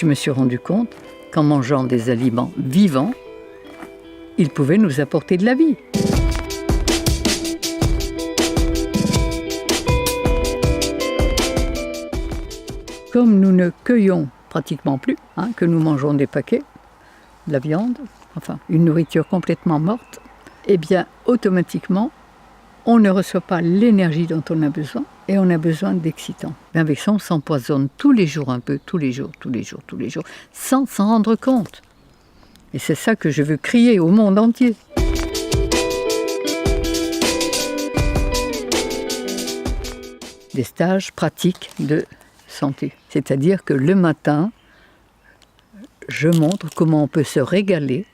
je me suis rendu compte qu'en mangeant des aliments vivants, ils pouvaient nous apporter de la vie. Comme nous ne cueillons pratiquement plus, que nous mangeons des paquets, de la viande, enfin une nourriture complètement morte, eh bien automatiquement, on ne reçoit pas l'énergie dont on a besoin et on a besoin d'excitants. Avec ça, on s'empoisonne tous les jours un peu, tous les jours, sans s'en rendre compte. Et c'est ça que je veux crier au monde entier. Des stages pratiques de santé. C'est-à-dire que le matin, je montre comment on peut se régaler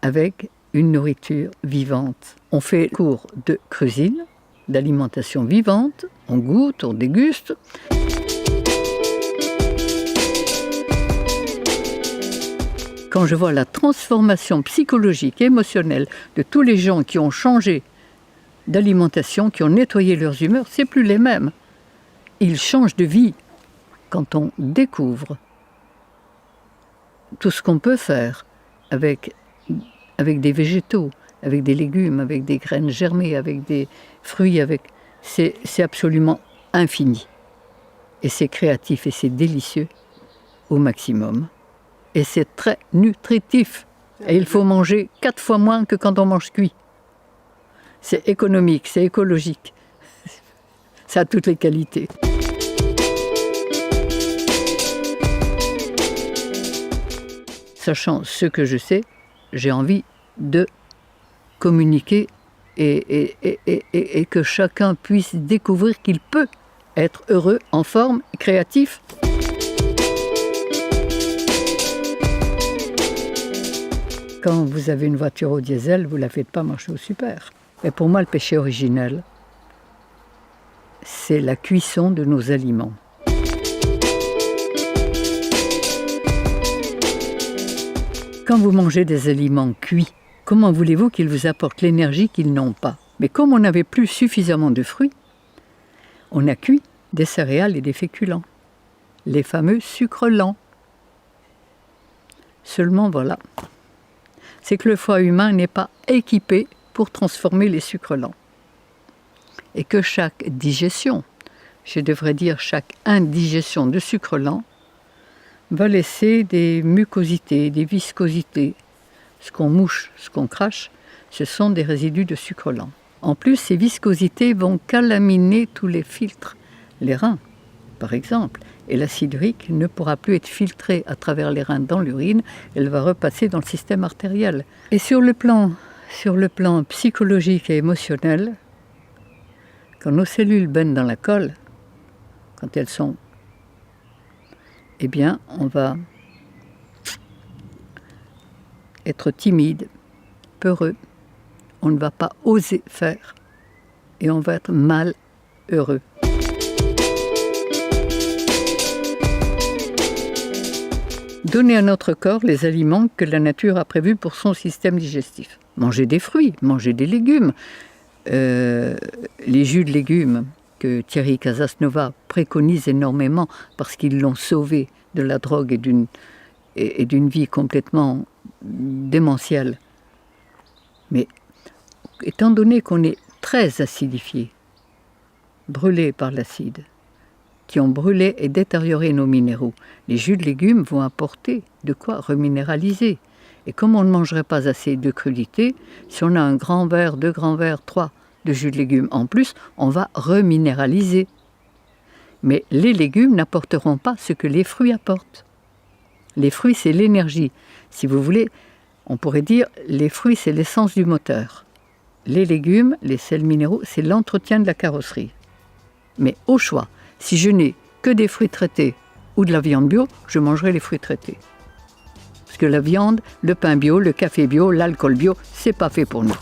avec une nourriture vivante. On fait cours de cuisine, d'alimentation vivante, on goûte, on déguste. Quand je vois la transformation psychologique, émotionnelle de tous les gens qui ont changé d'alimentation, qui ont nettoyé leurs humeurs, c'est plus les mêmes. Ils changent de vie quand on découvre tout ce qu'on peut faire avec des végétaux, avec des légumes, avec des graines germées, avec des fruits, c'est absolument infini. Et c'est créatif et c'est délicieux au maximum. Et c'est très nutritif. Et il faut manger 4 fois moins que quand on mange cuit. C'est économique, c'est écologique. Ça a toutes les qualités. Sachant ce que je sais, j'ai envie de communiquer et que chacun puisse découvrir qu'il peut être heureux, en forme, créatif. Quand vous avez une voiture au diesel, vous ne la faites pas marcher au super. Mais pour moi, le péché originel, c'est la cuisson de nos aliments. Quand vous mangez des aliments cuits, comment voulez-vous qu'ils vous apportent l'énergie qu'ils n'ont pas? Mais comme on n'avait plus suffisamment de fruits, on a cuit des céréales et des féculents, les fameux sucres lents. Seulement voilà, c'est que le foie humain n'est pas équipé pour transformer les sucres lents. Et que chaque digestion, je devrais dire chaque indigestion de sucre lent, va laisser des mucosités, des viscosités. Ce qu'on mouche, ce qu'on crache, ce sont des résidus de sucre lent. En plus, ces viscosités vont calaminer tous les filtres, les reins, par exemple. Et l'acide urique ne pourra plus être filtré à travers les reins dans l'urine, elle va repasser dans le système artériel. Et sur le plan psychologique et émotionnel, quand nos cellules baignent dans la colle, quand elles sont, eh bien, on va être timide, peureux, on ne va pas oser faire et on va être malheureux. Donner à notre corps les aliments que la nature a prévus pour son système digestif. Manger des fruits, manger des légumes. Les jus de légumes que Thierry Casasnova préconise énormément parce qu'ils l'ont sauvé de la drogue et d'une vie complètement démentielle. Mais étant donné qu'on est très acidifié, brûlé par l'acide, qui ont brûlé et détérioré nos minéraux, les jus de légumes vont apporter de quoi reminéraliser. Et comme on ne mangerait pas assez de crudités, si on a un grand verre, 2 grands verres, 3 de jus de légumes en plus, on va reminéraliser. Mais les légumes n'apporteront pas ce que les fruits apportent. Les fruits, c'est l'énergie. Si vous voulez, on pourrait dire les fruits, c'est l'essence du moteur. Les légumes, les sels minéraux, c'est l'entretien de la carrosserie. Mais au choix, si je n'ai que des fruits traités ou de la viande bio, je mangerai les fruits traités. Parce que la viande, le pain bio, le café bio, l'alcool bio, c'est pas fait pour nous.